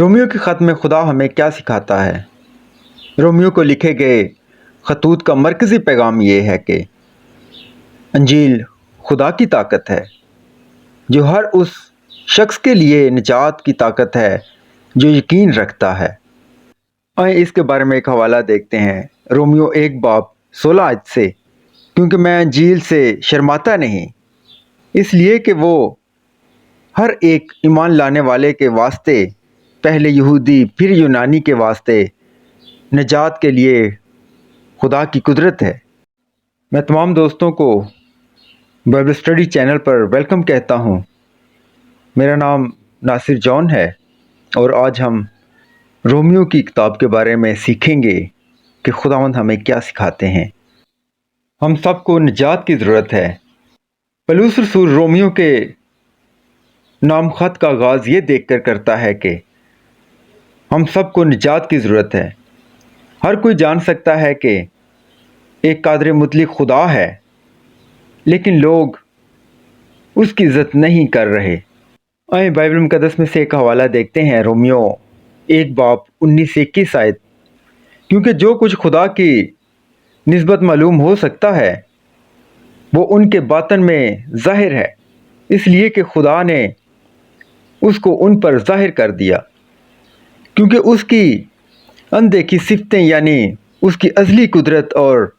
Romeo के ख़त में खुदा हमें क्या सिखाता है? रोमियो को लिखे गए खतूत का मरकज़ी पैगाम ये है कि अंजील खुदा की ताकत है जो हर उस शख्स के लिए निजात की ताकत है जो यकीन रखता है। आइए इसके बारे में एक हवाला देखते हैं। रोमियो 1:16 आयत से, क्योंकि मैं अंजील से शर्माता नहीं, इसलिए कि वो हर एक ईमान लाने वाले के वास्ते, पहले यहूदी फिर यूनानी के वास्ते निजात के लिए खुदा की कुदरत है। मैं तमाम दोस्तों को बाइबल स्टडी चैनल पर वेलकम कहता हूँ। मेरा नाम नासिर जॉन है और आज हम रोमियो की किताब के बारे में सीखेंगे कि खुदावंद हमें क्या सिखाते हैं। हम सबको निजात की ज़रूरत है। पौलुस रसूल रोमियो के नाम ख़त का आगाज़ ये देखकर करता है कि हम सबको निजात की ज़रूरत है। हर कोई जान सकता है कि एक कादिर मुतलक खुदा है, लेकिन लोग उसकी इज़्ज़त नहीं कर रहे। आइए बाइबल मुक़द्दस में से एक हवाला देखते हैं। रोमियो 1:19-21 आयत, क्योंकि जो कुछ खुदा की निस्बत मालूम हो सकता है वो उनके बातन में ज़ाहिर है, इसलिए कि खुदा ने उसको उन पर ज़ाहिर कर दिया, क्योंकि उसकी अनदेखी सिफ़तें यानी उसकी अज़ली कुदरत और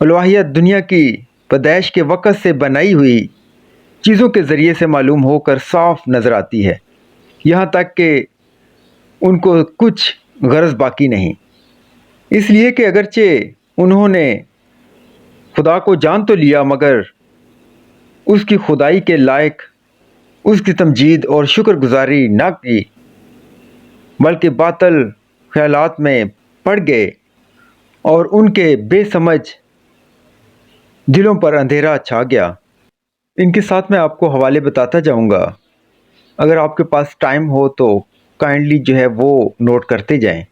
अलवाहियत दुनिया की पैदाइश के वक़्त से बनाई हुई चीज़ों के ज़रिए से मालूम होकर साफ नज़र आती है, यहाँ तक कि उनको कुछ गरज बाकी नहीं। इसलिए कि अगरचे उन्होंने खुदा को जान तो लिया, मगर उसकी खुदाई के लायक उसकी तमजीद और शुक्रगुजारी न की, बल्कि बातल ख्यालात में पड़ गए और उनके बेसमझ दिलों पर अंधेरा छा गया। इनके साथ मैं आपको हवाले बताता जाऊंगा। अगर आपके पास टाइम हो तो काइंडली जो है वो नोट करते जाएं।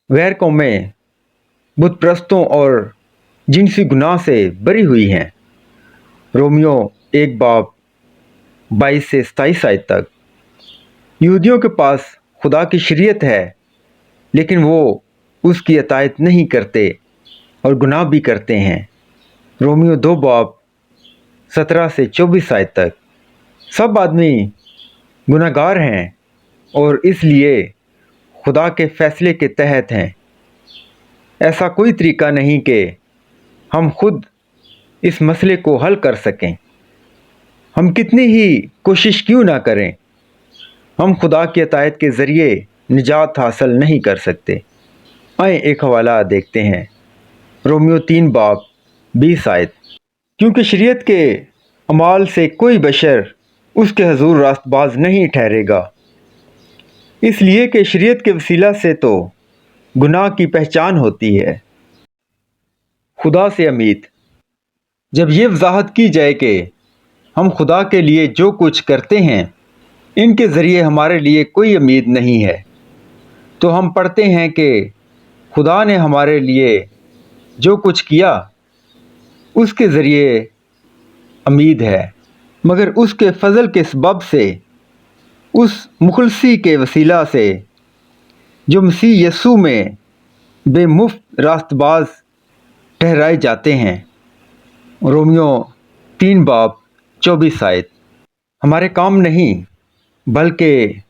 गैर कौमें बुत परस्तों और जिनसी गुनाह से बरी हुई हैं। रोमियो 1:22-27 आयत तक। यहूदियों के पास खुदा की शरीयत है, लेकिन वो उसकी अतायत नहीं करते और गुनाह भी करते हैं। रोमियो 2:17-24 आयत तक। सब आदमी गुनाहगार हैं और इसलिए खुदा के फ़ैसले के तहत हैं। ऐसा कोई तरीका नहीं कि हम खुद इस मसले को हल कर सकें। हम कितनी ही कोशिश क्यों ना करें, हम खुदा की अतायत के ज़रिए निजात हासिल नहीं कर सकते। आइए एक हवाला देखते हैं। रोमियो 3:20 आयत, क्योंकि शरीयत के अमाल से कोई बशर उसके हजूर रास्तबाज नहीं ठहरेगा, इसलिए कि शरीयत के वसीला से तो गुनाह की पहचान होती है। खुदा से उम्मीद। जब ये वजाहत की जाए कि हम खुदा के लिए जो कुछ करते हैं इनके ज़रिए हमारे लिए कोई उम्मीद नहीं है, तो हम पढ़ते हैं कि खुदा ने हमारे लिए जो कुछ किया उसके ज़रिए उम्मीद है, मगर उसके फ़ज़ल के सबब से, उस मुखलसी के वसीला से जो मसीह यसू में बेमुफ्त रास्तबाज ठहराए जाते हैं। रोमियो 3:24 आयत। हमारे काम नहीं बल्कि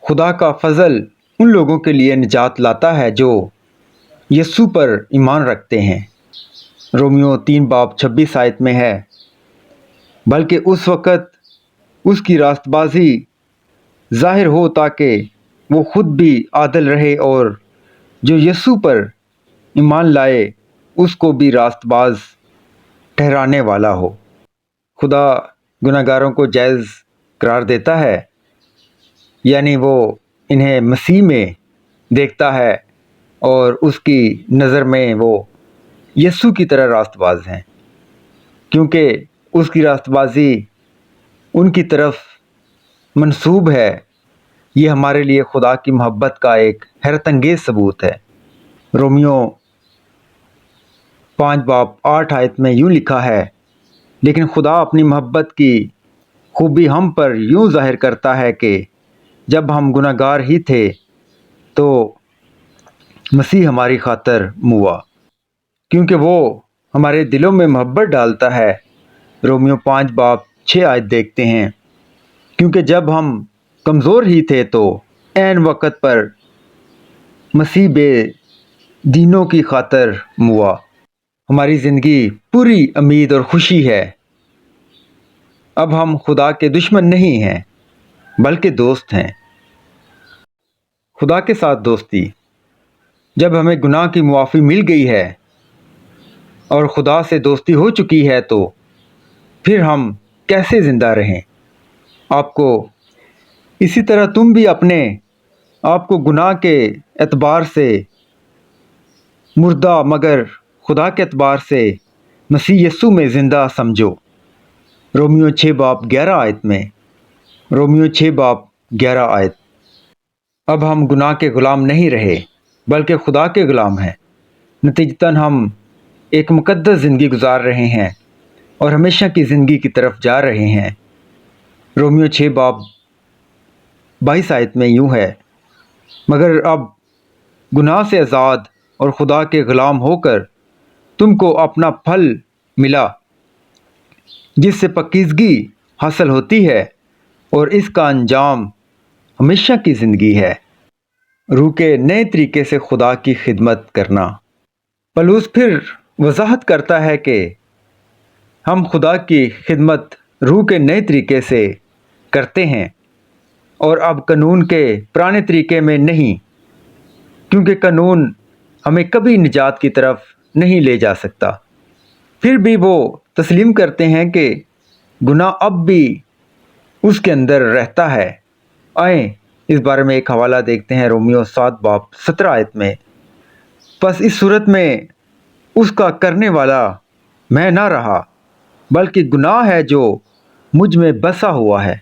खुदा का फ़ज़ल उन लोगों के लिए निजात लाता है जो यसू पर ईमान रखते हैं। रोमियो 3:26 आयत में है, बल्कि उस वक़्त उसकी रास्तबाजी ज़ाहिर हो ताकि वो ख़ुद भी आदल रहे और जो यसू पर ईमान लाए उसको भी रास्तबाज ठहराने वाला हो। खुदा गुनाहगारों को जायज़ करार देता है, यानी वो इन्हें मसीह में देखता है और उसकी नज़र में वो यसू की तरह रास्तबाज हैं, क्योंकि उसकी रास्तबाजी उनकी तरफ मंसूब है। ये हमारे लिए खुदा की मोहब्बत का एक हैरत अंगेज़ सबूत है। रोमियो 5:8 आयत में यूँ लिखा है, लेकिन खुदा अपनी मोहब्बत की खूबी हम पर यूँ ज़ाहिर करता है कि जब हम गुनाहगार ही थे तो मसीह हमारी खातर मुआ, क्योंकि वो हमारे दिलों में मोहब्बत डालता है। रोमियो 5 बाब 6 आयत देखते हैं, क्योंकि जब हम कमज़ोर ही थे तो ऐन वक़्त पर मसीह बेदीनों की खातर मुआ। हमारी ज़िंदगी पूरी उम्मीद और खुशी है। अब हम खुदा के दुश्मन नहीं हैं बल्कि दोस्त हैं। खुदा के साथ दोस्ती, जब हमें गुनाह की मुआफ़ी मिल गई है और खुदा से दोस्ती हो चुकी है तो फिर हम कैसे ज़िंदा रहें। आपको इसी तरह तुम भी अपने आपको गुनाह के एतबार से मुर्दा मगर खुदा के एतबार से मसीह यीशु में ज़िंदा समझो। रोमियो 6 बाब 11 आयत में, रोमियो 6 बाब 11 आयत। अब हम गुनाह के ग़ुलाम नहीं रहे बल्कि खुदा के ग़ुलाम हैं। नतीजतन हम एक मुक़द्दस ज़िंदगी गुजार रहे हैं और हमेशा की ज़िंदगी की तरफ जा रहे हैं। रोमियो 6 बाब 22 आयत में यूँ है, मगर अब गुनाह से आज़ाद और खुदा के ग़ुलाम होकर तुमको अपना फल मिला, जिससे पकीज़गी हासिल होती है और इसका अंजाम हमेशा की ज़िंदगी है। रूह के नए तरीके से खुदा की खिदमत करना। पौलुस फिर वजाहत करता है कि हम खुदा की खिदमत रूह के नए तरीके से करते हैं और अब कानून के पुराने तरीके में नहीं, क्योंकि कानून हमें कभी निजात की तरफ नहीं ले जा सकता। फिर भी वो तस्लीम करते हैं कि गुनाह अब भी उसके अंदर रहता है। आए इस बारे में एक हवाला देखते हैं रोमियो 7 बाब 17 आयत में। बस इस सूरत में उसका करने वाला मैं ना रहा बल्कि गुनाह है जो मुझ में बसा हुआ है।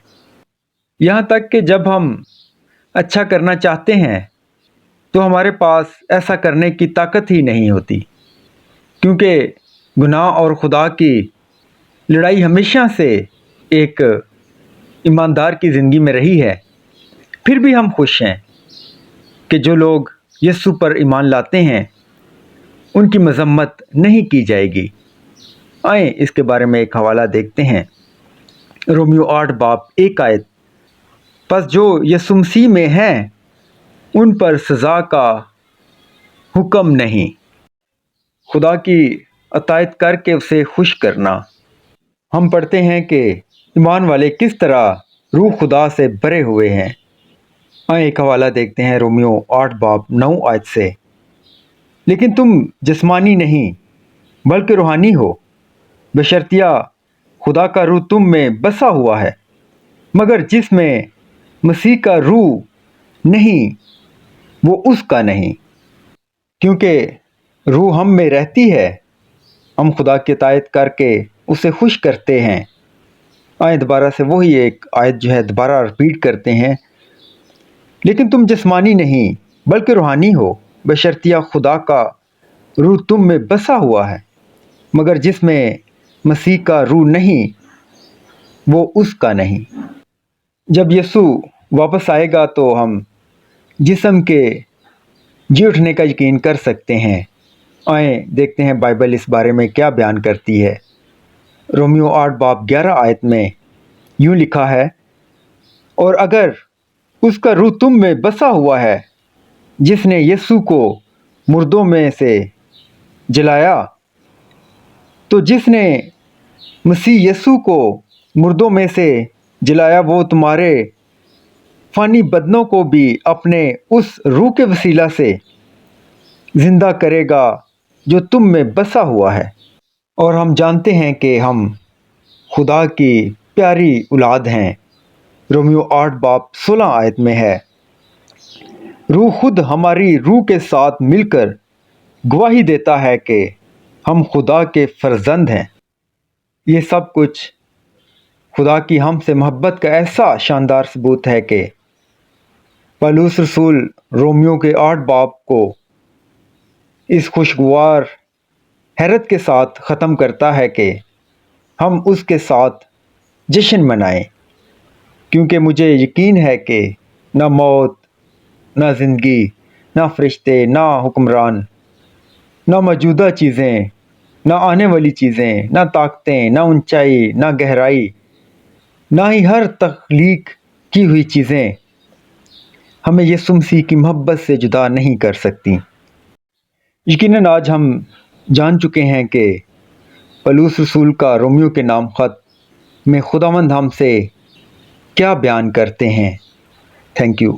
यहाँ तक कि जब हम अच्छा करना चाहते हैं तो हमारे पास ऐसा करने की ताकत ही नहीं होती, क्योंकि गुनाह और खुदा की लड़ाई हमेशा से एक ईमानदार की ज़िंदगी में रही है। फिर भी हम खुश हैं कि जो लोग यीशु पर ईमान लाते हैं उनकी मजम्मत नहीं की जाएगी। आए इसके बारे में एक हवाला देखते हैं, रोमियो 8 बाब 1 आयत। बस जो यीशु मसीह में हैं उन पर सज़ा का हुक्म नहीं, खुदा की अतायत करके उसे खुश करना। हम पढ़ते हैं कि ईमान वाले किस तरह रूह खुदा से भरे हुए हैं। आए एक हवाला देखते हैं रोमियो 8 बाब 9 आयत से। लेकिन तुम जिस्मानी नहीं बल्कि रूहानी हो, बशर्तिया खुदा का रूह तुम में बसा हुआ है। मगर जिसमें मसीह का रूह नहीं वो उसका नहीं, क्योंकि रूह हम में रहती है। हम खुदा की अतायत करके उसे खुश करते हैं। आए दोबारा से वही एक आयत जो है दोबारा रिपीट करते हैं। लेकिन तुम जिस्मानी नहीं बल्कि रूहानी हो, बशर्तिया खुदा का रूह तुम में बसा हुआ है। मगर जिसमें मसीह का रूह नहीं वो उसका नहीं। जब यीशु वापस आएगा तो हम जिस्म के जी उठने का यकीन कर सकते हैं। आए देखते हैं बाइबल इस बारे में क्या बयान करती है। रोमियो 8 बाब 11 आयत में यूँ लिखा है, और अगर उसका रूह तुम में बसा हुआ है जिसने यीशु को मुर्दों में से जलाया, तो जिसने मसीह यीशु को मुर्दों में से जलाया वो तुम्हारे फ़ानी बदनों को भी अपने उस रूह के वसीला से ज़िंदा करेगा जो तुम में बसा हुआ है। और हम जानते हैं कि हम खुदा की प्यारी औलाद हैं। रोमियो 8 बाब 16 आयत में है, रूह खुद हमारी रूह के साथ मिलकर गवाही देता है कि हम खुदा के फर्जंद हैं। ये सब कुछ खुदा की हमसे मोहब्बत का ऐसा शानदार सबूत है कि पौलुस रसूल रोमियो के 8 बाब को इस खुशगवार हैरत के साथ ख़त्म करता है कि हम उसके साथ जश्न मनाएं, क्योंकि मुझे यकीन है कि نہ موت، نہ زندگی، نہ فرشتے، نہ حکمران، نہ موجودہ چیزیں، نہ آنے والی چیزیں، نہ طاقتیں، نہ اونچائی، نہ گہرائی، نہ ہی ہر تخلیق کی ہوئی چیزیں ہمیں یسوع مسیح کی محبت سے جدا نہیں کر سکتی۔ یقیناً آج ہم جان چکے ہیں کہ پولس رسول کا رومیو کے نام خط میں خداوند ہم سے کیا بیان کرتے ہیں۔ Thank you.